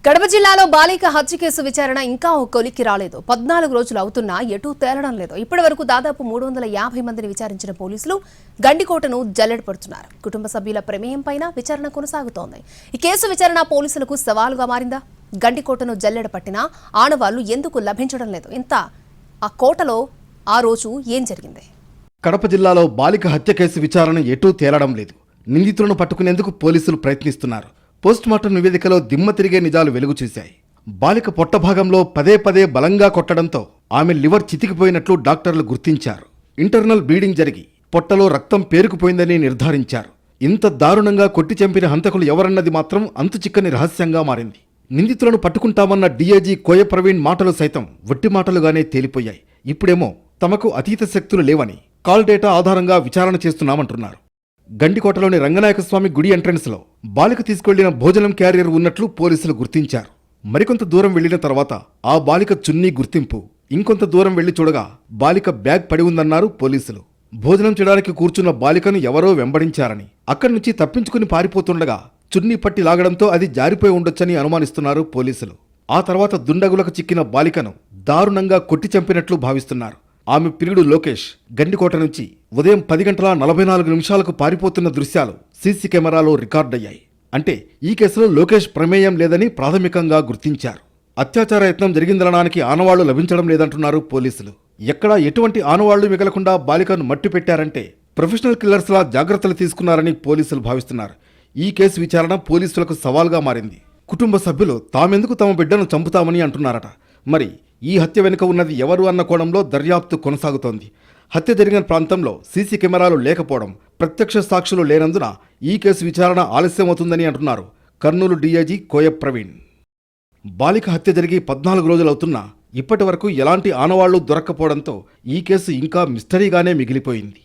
కడప జిల్లాలో బాలిక హత్య కేసు విచారణ ఇంకా ఓ కొలిక్కి రాలేదు. 14 రోజులు అవుతున్నా ఎటూ తేలడం లేదు. ఇప్పటివరకు దాదాపు 350 మందిని విచారించిన పోలీసులు గండికోటను జల్లెడపడుతున్నారు. కుటుంబ సభ్యుల ప్రమేయం పైన విచారణ కొనసాగుతోంది. ఈ కేసు విచారణ పోలీసులకు సవాలుగా మారిందా? గండికోటను జల్లెడ పట్టినా ఆనవాళ్లు ఎందుకు లభించడం లేదు? ఇంత ఆ కోటలో ఆ రోజు ఏం జరిగింది? కడప జిల్లాలో బాలిక హత్య కేసు విచారణ ఎటూ తేలడం లేదు. నిందితులను పట్టుకునేందుకు పోలీసులు ప్రయత్నిస్తున్నారు. పోస్టుమార్టం నివేదికలో దిమ్మ తిరిగే నిజాలు వెలుగు చూశాయి. బాలిక పొట్ట భాగంలో పదే పదే బలంగా కొట్టడంతో ఆమె లివర్ చితికిపోయినట్లు డాక్టర్లు గుర్తించారు. ఇంటర్నల్ బ్లీడింగ్ జరిగి పొట్టలో రక్తం పేరుకుపోయిందని నిర్ధారించారు. ఇంత దారుణంగా కొట్టి చంపిన హంతకులు ఎవరన్నది మాత్రం అంతుచిక్కని రహస్యంగా మారింది. నిందితులను పట్టుకుంటామన్న డీఐజీ కోయ ప్రవీణ్ మాటలు సైతం వట్టి మాటలుగానే తేలిపోయాయి. ఇప్పుడేమో తమకు అతీత శక్తులు లేవని కాల్ డేటా ఆధారంగా విచారణ చేస్తున్నామంటున్నారు. గండికోటలోని రంగనాయకస్వామి గుడి ఎంట్రన్స్లో బాలిక తీసుకెళ్లిన భోజనం క్యారియర్ ఉన్నట్లు పోలీసులు గుర్తించారు. మరికొంత దూరం వెళ్లిన తర్వాత ఆ బాలిక చున్నీ గుర్తింపు, ఇంకొంత దూరం వెళ్లి చూడగా బాలిక బ్యాగ్ పడి ఉందన్నారు పోలీసులు. భోజనం చేయడానికి కూర్చున్న బాలికను ఎవరో వెంబడించారని, అక్కడి నుంచి తప్పించుకుని పారిపోతుండగా చున్నీ పట్టి లాగడంతో అది జారిపోయి ఉండొచ్చని అనుమానిస్తున్నారు పోలీసులు. ఆ తర్వాత దుండగులకు చిక్కిన బాలికను దారుణంగా కొట్టి చంపినట్లు భావిస్తున్నారు. ఆమె ప్రియుడు లోకేష్ గండికోట నుంచి ఉదయం 10:44 పారిపోతున్న దృశ్యాలు సీసీ కెమెరాలో రికార్డయ్యాయి. అంటే ఈ కేసులో లోకేష్ ప్రమేయం లేదని ప్రాథమికంగా గుర్తించారు. అత్యాచార యత్నం జరిగిందనడానికి ఆనవాళ్లు లభించడం లేదంటున్నారు పోలీసులు. ఎక్కడా ఎటువంటి ఆనవాళ్లు మిగలకుండా బాలికను మట్టి పెట్టారంటే ప్రొఫెషనల్ కిల్లర్స్లా జాగ్రత్తలు తీసుకున్నారని పోలీసులు భావిస్తున్నారు. ఈ కేసు విచారణ పోలీసులకు సవాల్గా మారింది. కుటుంబ సభ్యులు తామెందుకు తమ బిడ్డను చంపుతామని అంటున్నారట. మరి ఈ హత్య వెనుక ఉన్నది ఎవరు అన్న కోణంలో దర్యాప్తు కొనసాగుతోంది. హత్య జరిగిన ప్రాంతంలో సీసీ కెమెరాలు లేకపోవడం, ప్రత్యక్ష సాక్షులు లేనందున ఈ కేసు విచారణ ఆలస్యమవుతుందని అంటున్నారు కర్నూలు డీఐజీ కోయ ప్రవీణ్. బాలిక హత్య జరిగి 14 రోజులవుతున్నా ఇప్పటి వరకు ఎలాంటి ఆనవాళ్లు దొరక్కపోవడంతో ఈ కేసు ఇంకా మిస్టరీగానే మిగిలిపోయింది.